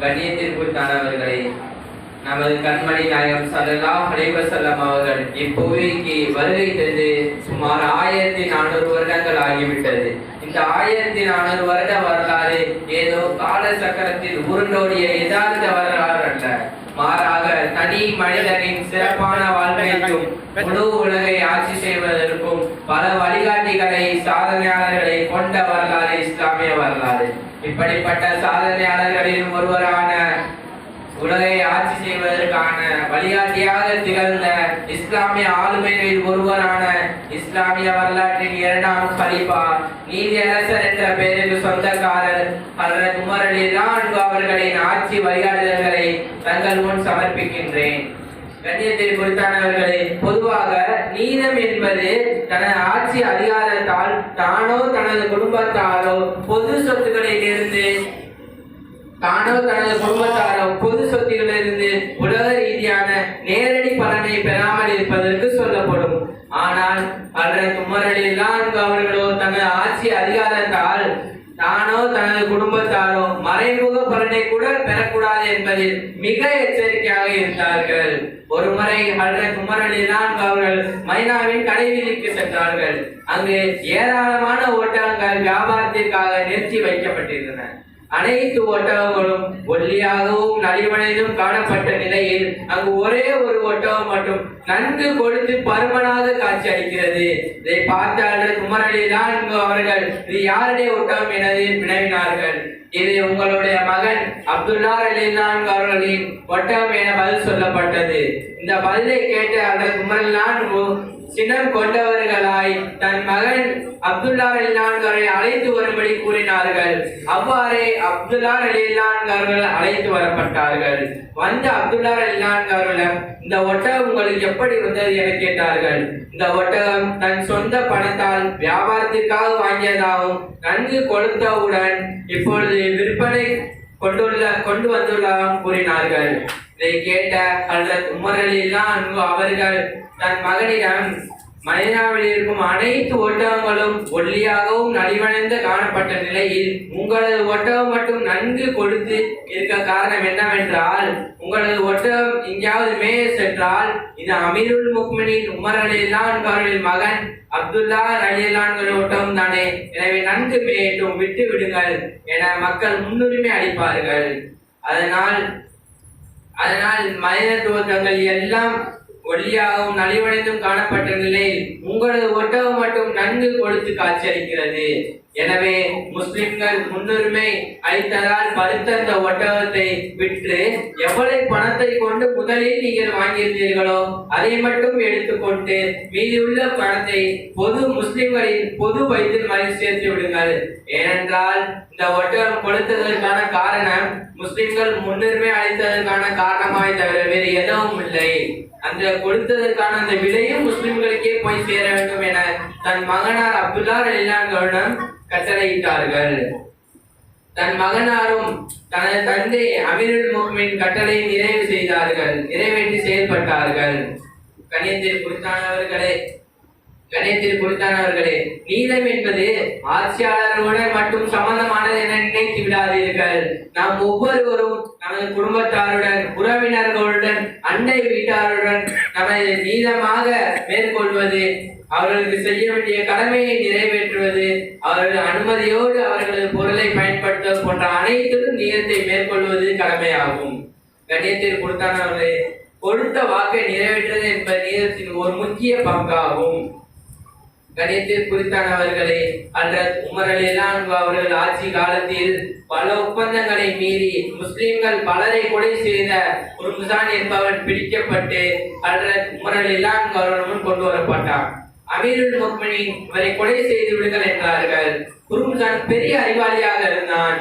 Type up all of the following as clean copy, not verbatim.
கண்ணியத்திற்குத்தானவர்களே, நமது கண்மணி நாயகம் ஸல்லல்லாஹு அலைஹி வஸல்லம் அவர்கள் இப்புவிக்கு வருகை தந்து சுமார் 1400 வருடங்கள் ஆகிவிட்டது. இந்த 1400 வருட வரலாறு ஏதோ கால சக்கரத்தில் உருண்டோடிய யதார்த்த வரலாறு அல்ல. மாறாக தனி மனிதனின் சிறப்பான வாழ்க்கைக்கும் முழு உலகை ஆட்சி செய்வதற்கும் பல வழிகாட்டிகளை சாதனையாளர்களை கொண்ட வரலாறு இஸ்லாமிய வரலாறு. இப்படிப்பட்ட சாதனையாளர்களில் ஒருவரான உலகை ஆட்சி செய்வதற்கான வழிகாட்டியாக திகழ்ந்த இஸ்லாமிய ஆளுமைகளில் ஒருவரான இஸ்லாமிய வரலாற்றின் 2ஆம் கலீஃபா நீதியரசர் என்ற பெயருக்கு சொந்தக்காரர் ஹஜ்ரத் உமர் ரலியல்லாஹு அன்ஹு அவர்களின் ஆட்சி வழிகாட்டுதல்களை தங்கள் முன் சமர்ப்பிக்கின்றேன். கண்ணியத்தில் குறித்தானவர்களே, பொதுவாக நீதம் என்பது தனது ஆட்சி அதிகாரத்தால் தானோ தனது குடும்பத்தாரோ பொது சொத்துக்களிலிருந்து பொது சொத்துகளிலிருந்து உலக ரீதியான நேரடி பலனை பெறாமல் இருப்பதற்கு சொல்லப்படும். ஆனால் ஹஜ்ரத் உமர் ரலியல்லாஹு அன்ஹு அவர்களோ தனது ஆட்சி அதிகாரத்தால் தானோ தனது குடும்பத்தாரோ மறைமுக பலனை கூட பெறக்கூடாது என்பதில் மிக எச்சரிக்கையாக இருந்தார்கள். ஒரு முறை ஹஜ்ரத் உமர் ரலியல்லாஹு அன்ஹு அவர்கள் மதீனாவின் கடைவீதிக்கு சென்றார்கள். அங்கு ஏராளமான ஒட்டகங்கள் வியாபாரத்திற்காக நிறுத்தி வைக்கப்பட்டிருந்தன. அனைத்து ஒட்டகங்களும் ஒல்லியாகவும் நலிவடைந்தும் காணப்பட்ட நிலையில் அங்கு ஒரே ஒரு ஒட்டகம் மட்டும் நன்கு கொடுத்து பருமனாக காட்சி அளிக்கிறது. இதை பார்த்த உமர் ரலியல்லாஹு அன்ஹு அவர்கள் இது யாருடைய ஒட்டகம் என வினவினார்கள். இது உங்களுடைய மகன் அப்துல்லா ரலியல்லாஹு அன்ஹு அவர்களின் ஒட்டகம் என பதில் சொல்லப்பட்டது. இந்த பதிலை கேட்டு ஹஜ்ரத் உமர் ரலியல்லாஹு அன்ஹு சினம் கொண்டவர்களாய் தன் மகன் அப்துல்லா ரலியல்லாஹு அன்ஹு அவரை அழைத்து வரும்படி கூறினார்கள். அவ்வாறே அப்துல்லா ரலியல்லாஹு அன்ஹு அவர்கள் அழைத்து வரப்பட்டார்கள். வந்த அப்துல்லா ரலியல்லாஹு அன்ஹு அவர்களிடம் இந்த ஒட்டகம் உங்களுக்கு எப்படி வந்தது என கேட்டார்கள். இந்த ஒட்டகம் தன் சொந்த பணத்தால் வியாபாரத்திற்காக வாங்கியதாகவும் நன்கு கொளுத்தவுடன் இப்பொழுது விற்பனை கொண்டு வந்துள்ளதாகவும் கூறினார்கள். இதை கேட்ட ஹஜ்ரத் உமர் ரலியல்லாஹு அன்ஹு அவர்கள் தன் மகனிடம் மதீனாவில் இருக்கும் அனைத்து ஒட்டகங்களும் ஒல்லியாகவும் நலிவடைந்து காணப்பட்ட நிலையில் உங்களது ஒட்டகம் மட்டும் நன்கு கொடுத்து இருக்க காரணம் என்னவென்றால், உங்களது ஒட்டகம் எங்கேயாவது மேய சென்றால் இது அமீருல் முஃமினீன் உமர் ரலியல்லாஹு அன்ஹு அவர்களின் மகன் அப்துல்லா ரலியல்லாஹு அன்ஹு ஒட்டகம் தானே, எனவே நன்கு மேயட்டும், விட்டு விடுங்கள் என மக்கள் முன்னுரிமை அளிப்பார்கள். அதனால் மதீனத்து ஒட்டகங்கள் எல்லாம் ஒல்லியாகவும் நலிவடைந்தும் காணப்பட்ட நிலையில் உங்களது ஒட்டகம் மட்டும் நன்கு கொடுத்து காட்சியளிக்கிறது. எனவே முஸ்லிம்கள் முன்னுரிமை அளித்ததால் பருத்த அந்த ஒட்டகத்தை விற்று எவ்வளவு பணத்தை கொண்டு முதலில் நீங்கள் வாங்கியிருந்தீர்களோ அதை மட்டும் எடுத்துக்கொண்டு மீதியுள்ள பணத்தை முஸ்லிம்களின் பொது வயிற்றில் மறை சேர்த்து விடுங்கள். ஏனென்றால் இந்த ஒட்டகம் கொடுத்ததற்கான காரணம் முஸ்லிம்கள் முன்னுரிமை அளித்ததற்கான காரணமாய் தவிர வேறு எதுவும் இல்லை. அந்த கொடுத்ததற்கான அந்த விலையும் முஸ்லிம்களுக்கே போய் சேர வேண்டும் என தன் மகனார் அப்துல்லா ரலியல்லாஹு அன்ஹுவிடம் கட்டளையிட்டார்கள். தன் மகனாரும் தனது தந்தை அமீருல் முஃமினீன் கட்டளை நிறைவேற்றி செயல்பட்டார்கள். கணியத்தில் குறித்தானவர்களே, நீதம் என்பது ஆட்சியாளர்களுடன் மட்டும் சம்பந்தமானது என நினைத்து விடாதீர்கள். நாம் ஒவ்வொருவரும் நமது குடும்பத்தாருடன், உறவினர்களுடன், அண்டை வீட்டாருடன் நமது நீதமாக மேற்கொள்வது, அவர்களுக்கு செய்ய வேண்டிய கடமையை நிறைவேற்றுவது, அவர்களது அனுமதியோடு அவர்களது பொருளை பயன்படுத்துவது போன்ற அனைத்திலும் நீதத்தை மேற்கொள்வது கடமையாகும். கண்ணியத்தில் கொடுத்தானவர்களே, கொடுத்த வாக்கை நிறைவேற்றுவது என்பது நீதத்தின் ஒரு முக்கிய பங்காகும். கணியத்தில் குறித்தானவர்களே, ஹஜ்ரத் உமர் ரலியல்லாஹு அன்ஹு அவர்கள் ஆட்சி காலத்தில் பல ஒப்பந்தங்களை மீறி முஸ்லிம்கள் பலரை கொலை செய்த குர்முசான் என்பவன் பிடிக்கப்பட்டு ஹஜ்ரத் உமர் ரலியல்லாஹு அன்ஹு அவர்கள் முன் கொண்டு வரப்பட்டான். அமீருல் முஃமினீன் இவரை கொலை செய்து விடுங்கள் என்றார்கள். குர்முசான் பெரிய அறிவாளியாக இருந்தான்.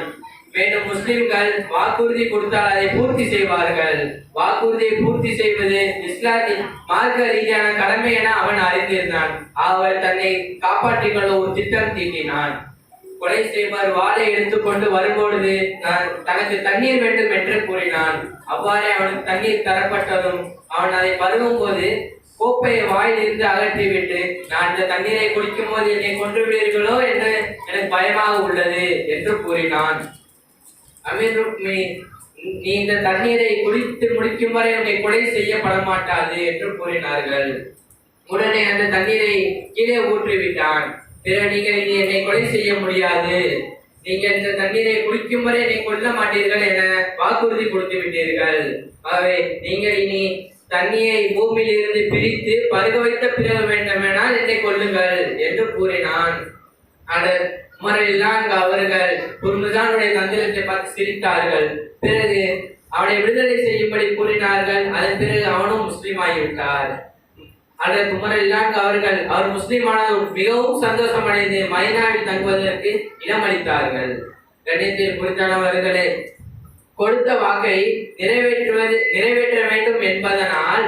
மேலும் முஸ்லிம்கள் வாக்குறுதி கொடுத்தால் அதை பூர்த்தி செய்வார்கள். வாக்குறுதியை பூர்த்தி செய்வது இஸ்லாத்தின் மார்க்க ரீதியான கடமை என அவன் அறிந்திருந்தான். அவர் தன்னை காப்பாற்றிக் கொள்ள ஒரு திட்டம் தீட்டினான். கொலை செய்வார் வாளை எடுத்துக்கொண்டு வரும்பொழுது தனக்கு தண்ணீர் வேண்டும் என்று கூறினான். அவ்வாறே அவனுக்கு தண்ணீர் தரப்பட்டதும் அவன் அதை பருகும் போது கோப்பையை வாயிலிருந்து அகற்றிவிட்டு, நான் இந்த தண்ணீரை குடிக்கும் போது என்னை கொன்று விடுவீர்களோ என்று எனக்கு பயமாக உள்ளது என்று கூறினான். அமீர் ருக்மி, நீ இந்த தண்ணீரை குடித்து முடிக்கும் வரை உன்னை கொலை செய்யப்பட மாட்டாது என்று கூறினார்கள். உடனே அந்த தண்ணீரை கீழே ஊற்றிவிட்டான். பிறகு நீங்கள் இனி என்னை கொலை செய்ய முடியாது, நீங்கள் இந்த தண்ணீரை குடிக்கும் வரை என்னை கொல்ல மாட்டீர்கள் என வாக்குறுதி கொடுத்து விட்டீர்கள். ஆகவே நீங்கள் இனி தண்ணியை பூமியில் இருந்து பிரித்து பருக வைத்த பிறகு வேண்டுமெனால் என்னை கொல்லுங்கள் என்று கூறினான். அந்த முறையில்தான் அவர்கள் குர்முசானுடைய தந்திரத்தை பார்த்து சிரித்தார்கள். பிறகு அவனை விடுதலை செய்யும்படி கூறினார்கள். அதன் பிறகு அவனும் முஸ்லீம் ஆகிவிட்டார். அதற்கு முறையில்தான் அவர் முஸ்லீமானவர் மிகவும் சந்தோஷம் அடைந்து மதீனாவில் தங்குவதற்கு இடமளித்தார்கள். கண்ணியத்தில் குறித்தானவர்களே, கொடுத்த வாக்கை நிறைவேற்ற வேண்டும் என்பதனால்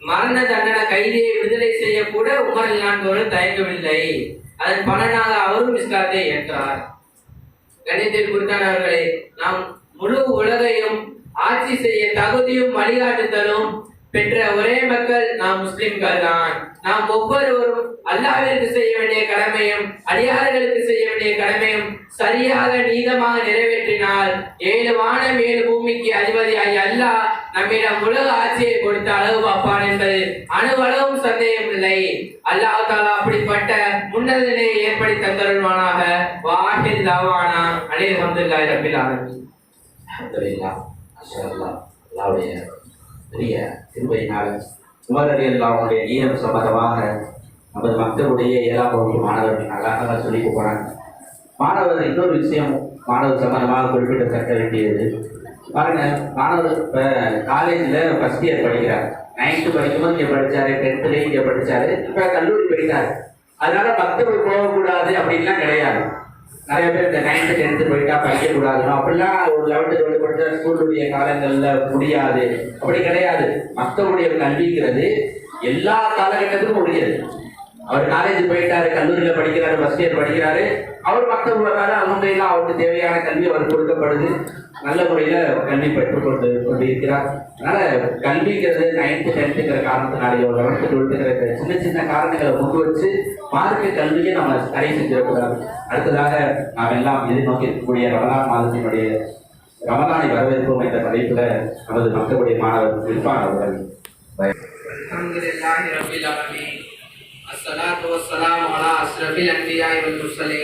மரண தண்டனை கைதியை விடுதலை செய்ய கூட உமர் இல்லாதவர்கள் தயங்கவில்லை. அதன் பலனாக அவரும் இஸ்லாத்தை ஏற்றார். கண்ணியத்தில் குறித்தானவர்களே, நாம் முழு உலகையும் ஆட்சி செய்ய தகுதியும் வழிகாட்டுதலும் பெற்ற ஒரே மக்கள் நாம் முஸ்லிம்கள் தான். நாம் ஒவ்வொருவரும் அல்லாஹ்விற்கு செய்ய வேண்டிய கடமையும் அடியார்களுக்கு செய்ய வேண்டிய கடமையும் சரியாக நீதமாக நிறைவேற்றினால் 7 வானம் 7 பூமிக்கு அதிபதியாகி அல்லாஹ் நம்மிடம் உலக ஆட்சியை கொடுத்த அளவு பார்ப்பான் என்பது அணுவளவும் சந்தேகம் இல்லை. அல்லாஹ் தஆலா அப்படிப்பட்ட உன்னத நிலையை ஏற்படுத்தி தந்தருள்வானாக. வாஹித் தாவானா அல்ஹம்துலில்லாஹி ரப்பில் ஆலமீன். அல்ஹம்துலில்லாஹ், மாஷாஅல்லாஹ். அல்லாஹ்வுடைய பெரிய திருப்பதினால உமர் ரலியல்லாஹு அன்ஹுடைய நீளம் சம்பந்தமாக நமது மக்களுடைய 7ஆம் வகுப்பு மாணவர்கள் அழகாக சொல்லி போகிறாங்க. மாணவர் இன்னொரு விஷயம் மாணவர் சம்பந்தமாக குறிப்பிடத்தக்க வேண்டியது பாருங்க. மாணவர் இப்போ காலேஜில் ஃபர்ஸ்ட் இயர் படிக்கிறார். 9th படிக்கும்போது இங்கே படித்தாரு, 10th இங்கே படித்தாரு, இப்போ கல்லூரி படித்தார். அதனால மக்தபுக்கு போகக்கூடாது அப்படின்லாம் கிடையாது. நிறைய பேர் இந்த 9th 10th போயிட்டா படிக்கக்கூடாதுன்னு அப்படிலாம் ஒரு 11th 12th படித்தா ஸ்கூலுடைய காலங்களில் முடியாது அப்படி கிடையாது. மக்தபுடைய கல்விங்கிறது எல்லா காலகட்டத்துக்கும் முடியாது. அவர் காலேஜ் போயிட்டாரு, கல்லூரியில் படிக்கிறாரு, ஃபர்ஸ்ட் இயர் படிக்கிறாரு, அவர் மக்தபுல அல்ஹம்துலில்லாஹ் அவருக்கு தேவையான கல்வி அவர் கொடுக்கப்படுது. நல்ல முறையில் கல்வி பெற்றுக் கொண்டு இருக்கிறார். அதனால கல்விங்கிறது 9th 10th காரணத்தினாலேயோ 11th 12th சின்ன சின்ன காரணங்களை முன் வச்சு மார்க்க கல்வியை நம்ம தடை செஞ்சிடக்கூடாது. அடுத்ததாக நாம் எல்லாம் எதிர்நோக்கி இருக்கக்கூடிய ரமலான் மாதத்தினுடைய ரமலானை வரவேற்போம் என்ற தலைப்பில் நமது மக்களுடைய மாணவர் இர்ஃபான் அவர்கள். அல்ஹம்துலில்லாஹி ரப்பில் ஆலமீன். அஸ்ஸலாத்து வஸ்ஸலாமு அலா அஷ்ரஃபில் அன்பியாஇ வல் முர்ஸலீன்.